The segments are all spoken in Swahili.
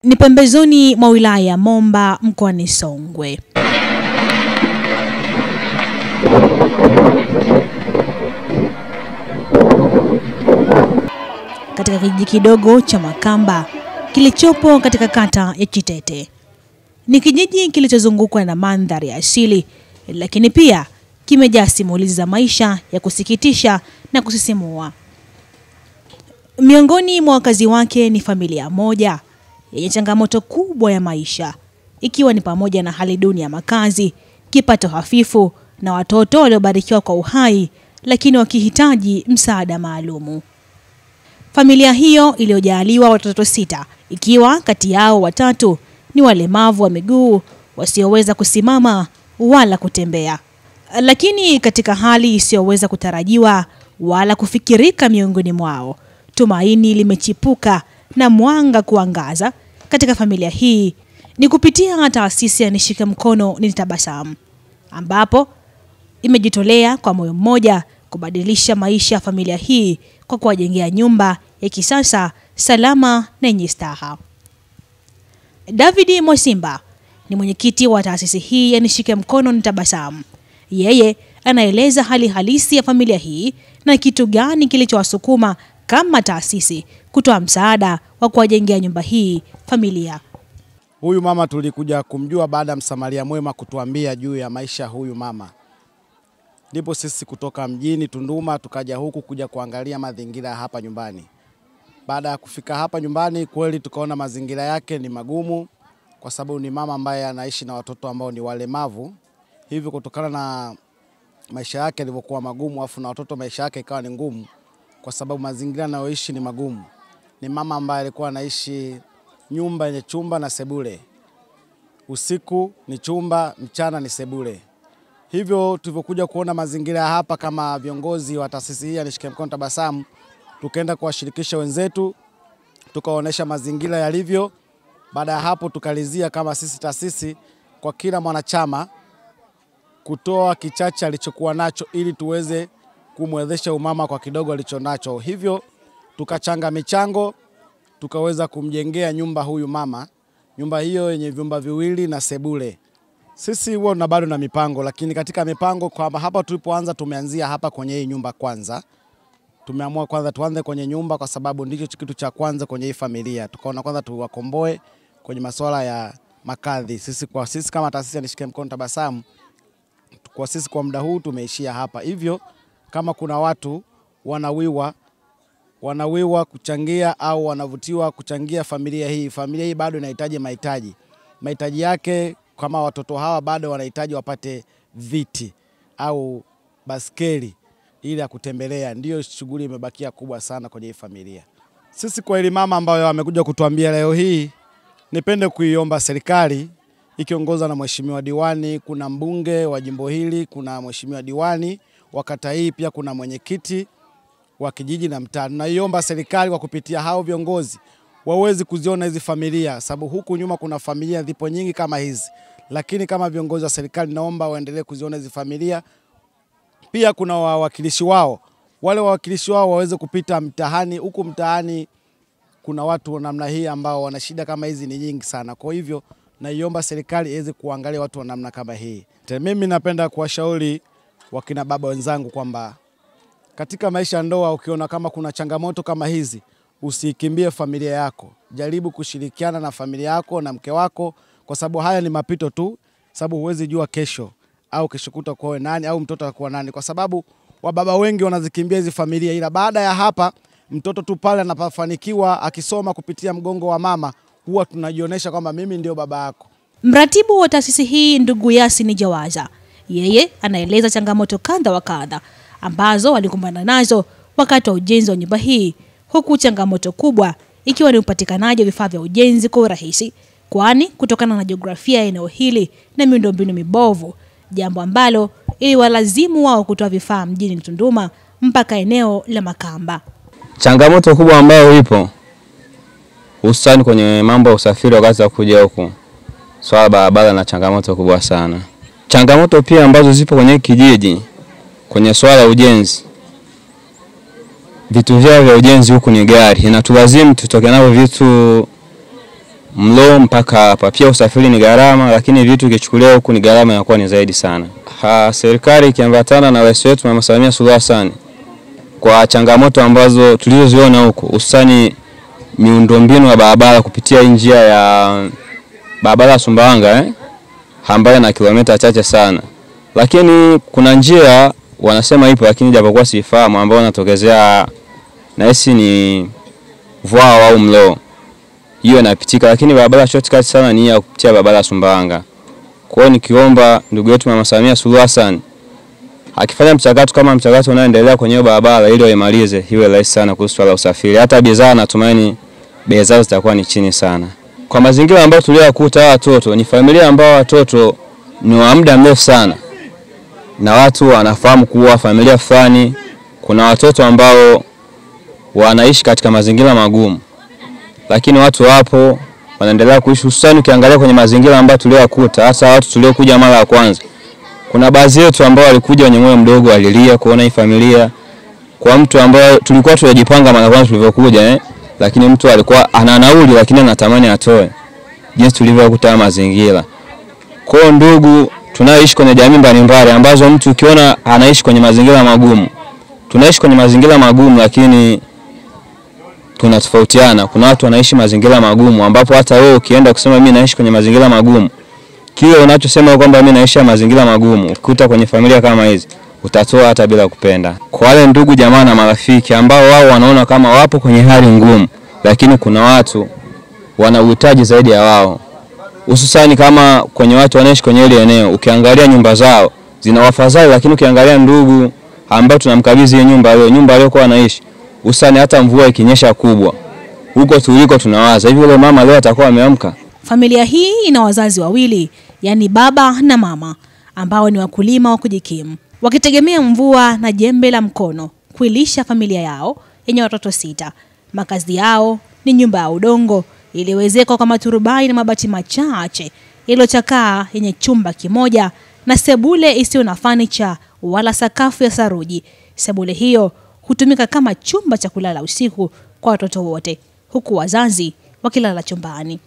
Ni pembezoni mwa wilaya ya Momba mkoani Songwe. Katika kijiji kidogo cha Makamba kilichopo katika kata ya Chitete. Ni kijiji kilichozungukwa na mandhari ya asili, lakini pia kimejaa simulizi za maisha ya kusikitisha na kusisimua. Miongoni mwa wakazi wake ni familia moja yenye changamoto kubwa ya maisha, ikiwa ni pamoja na hali duni ya makazi, kipato hafifu na watoto waliobarikiwa kwa uhai lakini wakihitaji msaada maalumu. Familia hiyo iliyojaliwa watoto 6, ikiwa kati yao 3 ni walemavu wa miguu wasioweza kusimama wala kutembea. Lakini katika hali isiyoweza kutarajiwa wala kufikirika miongoni mwao, tumaini limechipuka na mwanga kuangaza katika familia hii ni kupitia taasisi ya Nishike Mkono Nitabasamu, ambapo imejitolea kwa moyo mmoja kubadilisha maisha ya familia hii kwa kuwajengea nyumba ya kisasa, salama na yenye staha. David Mosimba ni mwenyekiti wa taasisi hii ya Nishike Mkono Nitabasamu. Yeye anaeleza hali halisi ya familia hii na kitu gani kilichowasukuma kama taasisi kutoa msaada wa kuwajengea nyumba hii familia. Huyu mama tulikuja kumjua baada ya msamaria mwema kutuambia juu ya maisha huyu mama. Ndipo sisi kutoka mjini Tunduma tukaja huku kuja kuangalia mazingira hapa nyumbani. Baada ya kufika hapa nyumbani, kweli tukaona mazingira yake ni magumu kwa sababu ni mama ambaye anaishi na watoto ambao ni walemavu. Hivyo kutokana na maisha yake yalivyokuwa magumu, afu na watoto maisha yake ikawa ni ngumu kwa sababu mazingira anayoishi ni magumu. Ni mama ambaye alikuwa anaishi nyumba yenye chumba na sebule. Usiku ni chumba, mchana ni sebule. Hivyo tulivyokuja kuona mazingira hapa kama viongozi wa taasisi hii ya Nishike Mkono Nitabasamu, tukaenda kuwashirikisha wenzetu, tukaonesha mazingira yalivyo. Baada ya hapo tukalizia kama sisi taasisi kwa kila mwanachama kutoa kichache alichokuwa nacho ili tuweze kumwezesha umama kwa kidogo alichonacho. Hivyo tukachanga michango, tukaweza kumjengea nyumba huyu mama. Nyumba hiyo yenye vyumba 2 na sebule. Sisi huwa na bado na mipango, lakini katika mipango kwamba hapa tulipoanza tumeanzia hapa kwenye hii nyumba kwanza. Tumeamua kwanza tuanze kwenye nyumba kwa sababu ndicho kitu cha kwanza kwenye hii familia. Tukaona kwanza tuwakomboe kwenye masuala ya makadhi. Sisi kama taasisi ya Nishike Mkono Nitabasamu, kwa sisi kwa muda huu tumeishia hapa. Hivyo kama kuna watu wanawiwa kuchangia au wanavutiwa kuchangia familia hii bado inahitaji mahitaji yake. Kama watoto hawa bado wanahitaji wapate viti au baskeli ili ya kutembelea, ndio shughuli imebakia kubwa sana kwenye hii familia. Sisi kwa ile mama ambayo amekuja kutuambia leo hii, nipende kuiomba serikali ikiongozwa na mheshimiwa diwani, kuna mbunge wa jimbo hili, kuna mheshimiwa diwani wa kata hii, pia kuna mwenyekiti wa kijiji na mtaa. Naiomba serikali kwa kupitia hao viongozi waweze kuziona hizi familia, sababu huku nyuma kuna familia zipo nyingi kama hizi. Lakini kama viongozi wa serikali naomba waendelee kuziona hizi familia. Pia kuna wawakilishi wao. Wale wawakilishi wao waweze kupita mtaani. Huku mtaani kuna watu namna hii ambao wana shida kama hizi ni nyingi sana. Kwa hivyo naiomba serikali iweze kuangalia watu wa namna kama hii. Mimi napenda kuwashauri wakina baba wenzangu kwamba katika maisha ndoa ukiona kama kuna changamoto kama hizi, usikimbie familia yako. Jaribu kushirikiana na familia yako na mke wako kwa sababu haya ni mapito tu, sababu huwezi jua kesho au kesho kutwa kwa nani au mtoto atakuwa nani, kwa sababu wababa wengi wanazikimbia hizi familia, ila baada ya hapa mtoto tu pale anapofanikiwa akisoma kupitia mgongo wa mama, huwa tunajionyesha kwamba mimi ndio baba yako. Mratibu wa taasisi hii ndugu Yasini Jawaza, yeye anaeleza changamoto kadha wa kadha ambazo walikumbana nazo wakati wa ujenzi wa nyumba hii, huku changamoto kubwa ikiwa ni upatikanaji wa vifaa vya ujenzi kwa urahisi, kwani kutokana na jiografia ya eneo hili na miundombinu mibovu, jambo ambalo iliwalazimu wao kutoa vifaa mjini Tunduma mpaka eneo la Makamba. Changamoto kubwa ambayo ipo hususan kwenye mambo ya usafiri wakati wa kuja huku, swala barabara na changamoto kubwa sana. Changamoto pia ambazo zipo kwenye kijiji kwenye swala la ujenzi, vitu vya ujenzi huku ni gari, inatulazimu tutoke navyo vitu mlo mpaka hapa. Pia usafiri ni gharama, lakini vitu kichukulia huku ni gharama inakuwa ni zaidi sana. Serikali ikiambatana na rais wetu Mama Samia Suluhu Hassan kwa changamoto ambazo tulizoziona huko, hususani miundombinu ya barabara kupitia njia ya barabara ya Sumbawanga ambayo na kilomita chache sana. Lakini kuna njia wanasema ipo, lakini japokuwa sifahamu, ambayo inatokezea na hisi ni Vwao au Mlo. Hiyo inapitika, lakini barabara shortcut sana ni ya kupitia barabara ya Sumbawanga. Kwa hiyo nikiomba ndugu yetu Mama Samia Suluhu Hassan akifanya mchakato kama mchakato unaoendelea kwenye barabara ili waimalize, iwe rahisi sana kuhusu swala usafiri. Hata bidhaa natumaini bei zao zitakuwa ni chini sana. Kwa mazingira ambayo tuliyokuta watoto, ni familia ambao watoto ni wa muda mrefu sana. Na watu wanafahamu kuwa familia fulani kuna watoto ambao wanaishi katika mazingira magumu. Lakini watu wapo wanaendelea kuishi, hususan ukiangalia kwenye mazingira ambayo tuliyokuta, hasa watu tuliokuja mara ya kwanza. Kuna baadhi yetu ambao walikuja wenye moyo mdogo, walilia kuona hii familia. Kwa mtu ambao tulikuwa tunajipanga mara kwanza tulivyokuja lakini mtu alikuwa ana nauli lakini anatamani atoe. Jinsi tulivyokuta mazingira. Kwa ndugu, tunaishi kwenye jamii mbalimbali ambazo mtu ukiona anaishi kwenye mazingira magumu. Tunaishi kwenye mazingira magumu, lakini tunatofautiana. Kuna watu wanaishi mazingira magumu ambapo hata wewe ukienda kusema mimi naishi kwenye mazingira magumu, kile unachosema kwamba mimi naishi mazingira magumu, ukuta kwenye familia kama hizi utatoa hata bila kupenda. Kwa wale ndugu jamaa na marafiki ambao wao wanaona kama wapo kwenye hali ngumu, lakini kuna watu wana uhitaji zaidi ya wao. Hususani kama kwenye watu wanaishi kwenye ile eneo, ukiangalia nyumba zao zina wafadhali, lakini ukiangalia ndugu ambao tunamkabidhi nyumba aliyokuwa anaishi, hususani hata mvua ikinyesha kubwa, huko tuliko tunawaza hivi yule mama leo atakuwa ameamka. Familia hii ina wazazi wawili, yani baba na mama, ambao ni wakulima wa kujikimu, wakitegemea mvua na jembe la mkono kuilisha familia yao yenye watoto 6. Makazi yao ni nyumba ya udongo iliyoezekwa kwa maturubai na mabati machache yaliyochakaa, yenye chumba kimoja na sebule isiyo na furniture wala sakafu ya saruji. Sebule hiyo hutumika kama chumba cha kulala usiku kwa watoto wote, huku wazazi wakilala chumbani.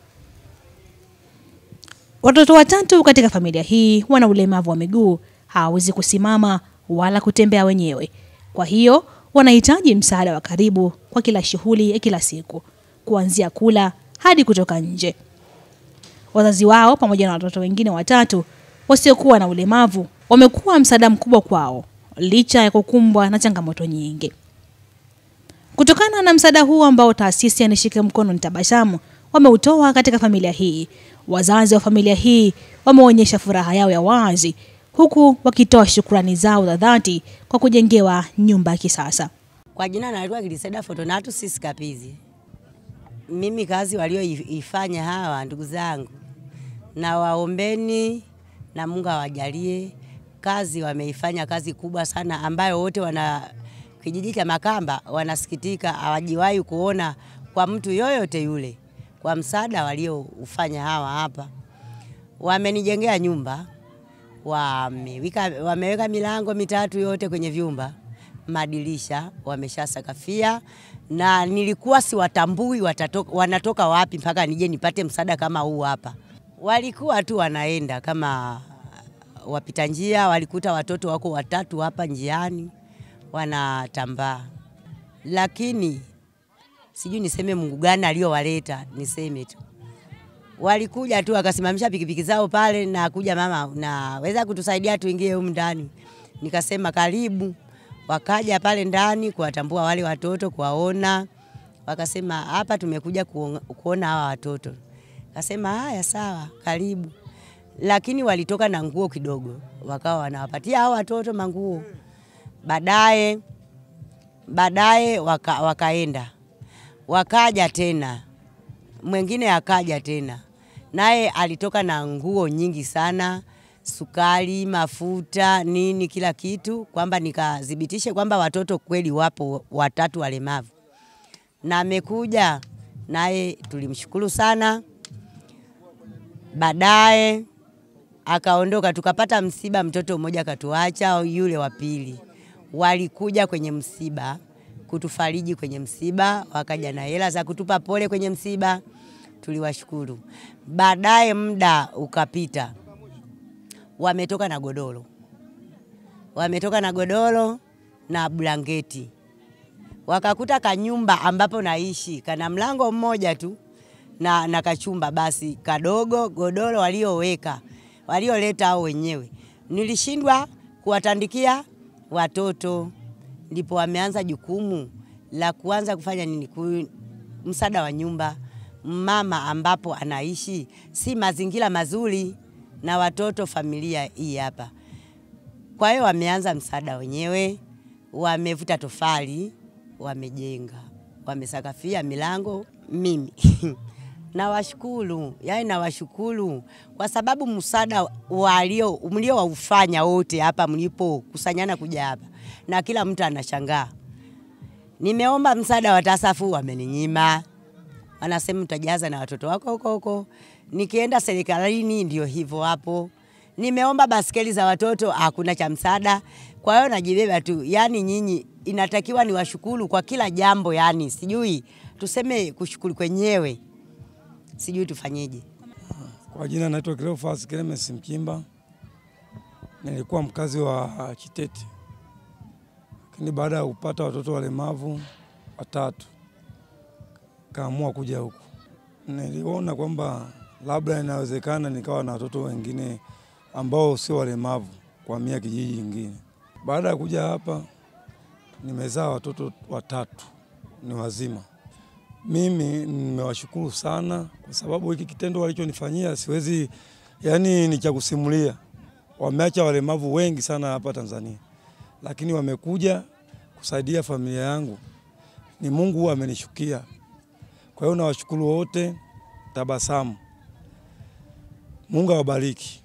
Watoto watatu katika familia hii wana ulemavu wa miguu, hawawezi kusimama wala kutembea wenyewe. Kwa hiyo wanahitaji msaada wa karibu kwa kila shughuli ya kila siku, kuanzia kula hadi kutoka nje. Wazazi wao pamoja na watoto wengine watatu wasiokuwa na ulemavu wamekuwa msaada mkubwa kwao licha ya kukumbwa na changamoto nyingi. Kutokana na msaada huu ambao taasisi ya Nishike Mkono Nitabasamu wameutoa katika familia hii, wazazi wa familia hii wameonyesha furaha yao ya wazi, huku wakitoa shukrani zao za dhati kwa kujengewa nyumba ya kisasa. Kwa jina naitwa Giliseda Fortunatus Sisi Kapizi. Mimi kazi walioifanya hawa ndugu zangu, na waombeni na Mungu awajalie. Kazi wameifanya kazi kubwa sana ambayo wote wana kijiji cha Makamba wanasikitika, hawajiwahi kuona kwa mtu yoyote yule kwa msaada walioufanya hawa hapa. Wamenijengea nyumba, wameweka milango mitatu yote kwenye vyumba, madirisha wameshasakafia, na nilikuwa siwatambui wanatoka wapi mpaka nije nipate msaada kama huu hapa. Walikuwa tu wanaenda kama wapita njia, walikuta watoto wako watatu hapa njiani wanatambaa. Lakini sijui niseme Mungu gani aliyowaleta, niseme tu. Walikuja tu akasimamisha pikipiki zao pale na kuja, mama unaweza kutusaidia tuingie humu ndani? Nikasema karibu. Wakaja pale ndani kuwatambua wale watoto, kuwaona. Wakasema hapa tumekuja kuona hawa watoto. Kasema haya sawa, karibu. Lakini walitoka na nguo kidogo, wakawa wanawapatia hao watoto manguo. Baadaye wakaenda. Wakaja tena. Mwingine akaja tena. Naye alitoka na nguo nyingi sana, sukari, mafuta, nini kila kitu, kwamba nikadhibitishe kwamba watoto kweli wapo watatu walemavu. Na amekuja naye tulimshukuru sana. Baadaye akaondoka, tukapata msiba, mtoto mmoja katuacha, yule wa pili. Walikuja kwenye msiba kutufariji kwenye msiba, wakaja na hela za kutupa pole kwenye msiba. tuliwashukuru. Baadaye muda ukapita, wametoka na godoro. Wametoka na godoro na blanketi. Wakakuta kanyumba ambapo naishi kana mlango mmoja tu na kachumba basi kadogo, godoro walioleta hao wenyewe. Nilishindwa kuwatandikia watoto, ndipo wameanza jukumu la kuanza kufanya nini, msaada wa nyumba. Mama ambapo anaishi si mazingira mazuri na watoto familia hii hapa. Kwa hiyo wameanza msaada wenyewe, wamevuta tofali, wamejenga, wamesakafia milango mimi. Nawashukuru, yani nawashukuru kwa sababu msaada mlio waufanya wote hapa mlipo kusanyana kuja hapa na kila mtu anashangaa. Nimeomba msaada wa TASAFU wameninyima. Wanasema mtajaza na watoto wako huko. Nikienda serikalini ndio hivyo hapo. Nimeomba baskeli za watoto hakuna cha msaada. Kwa hiyo najibeba tu. Yani nyinyi inatakiwa niwashukuru kwa kila jambo, yani sijui tuseme kushukuru kwenyewe. Sijui tufanyeje. Kwa jina naitwa Cleophas Clemens Mkimba. Nilikuwa mkazi wa Kitete. Lakini baada ya kupata watoto walemavu 3 kaamua kuja huku. Niliona kwamba labda inawezekana nikawa na watoto wengine ambao sio walemavu kwa mia kijiji kingine. Baada ya kuja hapa nimezaa watoto 3 ni wazima. Mimi nimewashukuru sana kwa sababu hiki kitendo walichonifanyia siwezi, yani ni cha kusimulia. Wameacha walemavu wengi sana hapa Tanzania, lakini wamekuja kusaidia familia yangu. Ni Mungu amenishukia. Kwa hiyo nawashukuru wote, tabasamu. Mungu awabariki.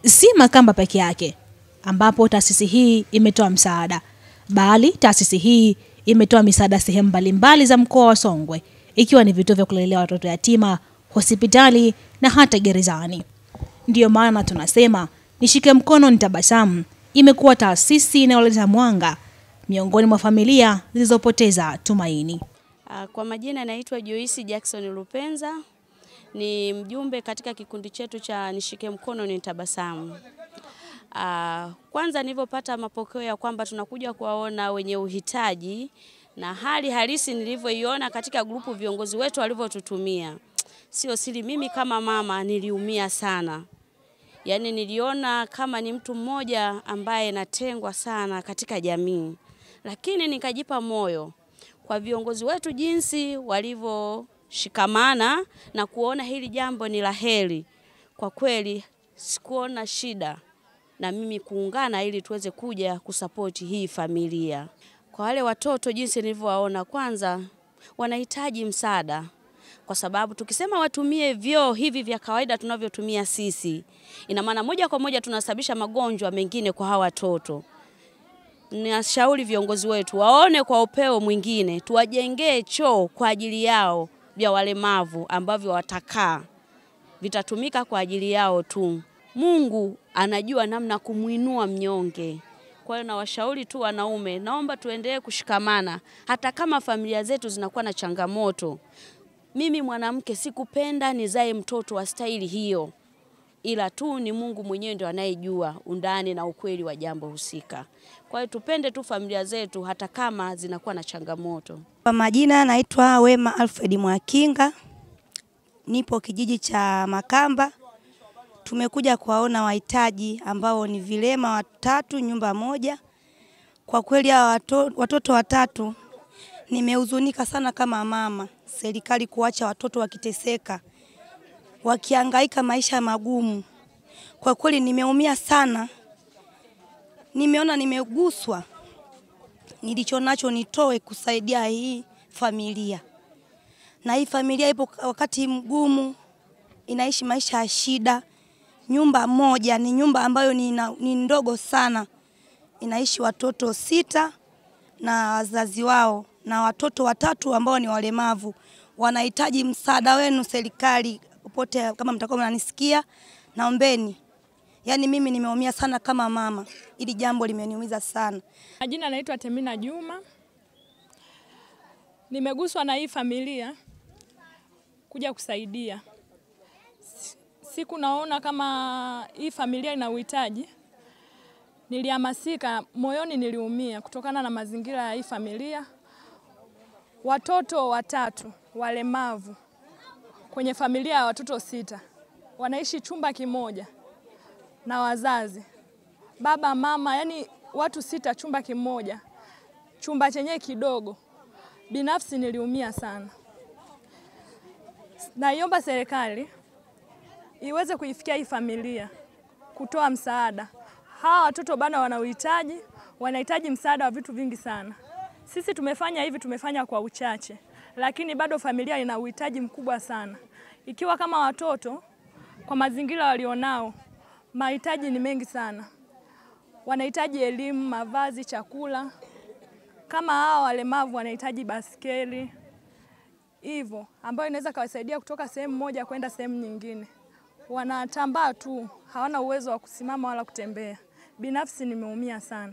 Si Makamba peke yake ambapo taasisi hii imetoa msaada, bali taasisi hii imetoa misaada sehemu mbalimbali za mkoa wa Songwe, ikiwa ni vituo vya kulelea watoto yatima, hospitali na hata gerezani. Ndiyo maana tunasema Nishike Mkono Nitabasamu imekuwa taasisi inayoleta mwanga miongoni mwa familia zilizopoteza tumaini. Kwa majina naitwa Joyce Jackson Lupenza, ni mjumbe katika kikundi chetu cha Nishike Mkono Nitabasamu. Kwanza nilipopata mapokeo ya kwamba tunakuja kuwaona wenye uhitaji na hali halisi nilivyoiona katika grupu viongozi wetu walivyotutumia, sio siri, mimi kama mama niliumia sana. Yaani niliona kama ni mtu mmoja ambaye natengwa sana katika jamii. Lakini nikajipa moyo kwa viongozi wetu jinsi walivyoshikamana na kuona hili jambo ni la heri. Kwa kweli sikuona shida na mimi kuungana ili tuweze kuja kusapoti hii familia. Kwa wale watoto jinsi nilivyowaona, kwanza wanahitaji msaada. Kwa sababu tukisema watumie vyoo hivi vya kawaida tunavyotumia sisi, ina maana moja kwa moja tunasababisha magonjwa mengine kwa hawa watoto. Ninashauri viongozi wetu waone kwa upeo mwingine, tuwajengee choo kwa ajili yao vya walemavu ambavyo watakaa, vitatumika kwa ajili yao tu. Mungu anajua namna kumuinua mnyonge. Kwa hiyo nawashauri tu wanaume, naomba tuendelee kushikamana hata kama familia zetu zinakuwa na changamoto. Mimi mwanamke sikupenda nizae mtoto wa staili hiyo, ila tu ni Mungu mwenyewe ndiye anayejua undani na ukweli wa jambo husika. Kwa hiyo tupende tu familia zetu hata kama zinakuwa na changamoto. Kwa majina naitwa Wema Alfred Mwakinga. Nipo kijiji cha Makamba. Tumekuja kuwaona wahitaji ambao ni vilema 3 nyumba moja. Kwa kweli watoto 3 nimehuzunika sana kama mama. Serikali kuacha watoto wakiteseka, wakihangaika maisha magumu. Kwa kweli nimeumia sana. Nimeona nimeguswa. Nilichonacho nitoe kusaidia hii familia. Na hii familia ipo wakati mgumu, inaishi maisha ya shida. Nyumba moja ni nyumba ambayo ni ndogo sana. Inaishi watoto 6 na wazazi wao na watoto 3 ambao ni walemavu. Wanahitaji msaada wenu serikali, popote kama mtakuwa mnanisikia, naombeni. Yaani mimi nimeumia sana kama mama. Ili jambo limeniumiza sana. Majina naitwa Temina Juma. Nimeguswa na hii familia kuja kusaidia. Siku naona kama hii familia ina uhitaji, nilihamasika, moyoni niliumia kutokana na mazingira ya hii familia. Watoto 3 walemavu kwenye familia ya watoto 6 wanaishi chumba kimoja na wazazi, baba, mama, yani watu 6 chumba kimoja, chumba chenye kidogo. Binafsi niliumia sana. Naiomba serikali iweze kuifikia hii familia, kutoa msaada. Hawa watoto bado wanahitaji msaada wa vitu vingi sana. Sisi tumefanya kwa uchache, lakini bado familia ina uhitaji mkubwa sana. Ikiwa kama watoto, kwa mazingira walionao, mahitaji ni mengi sana. Wanahitaji elimu, mavazi, chakula. Kama hawa walemavu wanahitaji baskeli, hivyo ambayo inaweza kuwasaidia kutoka sehemu moja kwenda sehemu nyingine. Wanatambaa tu, hawana uwezo wa kusimama wala kutembea. Binafsi nimeumia sana.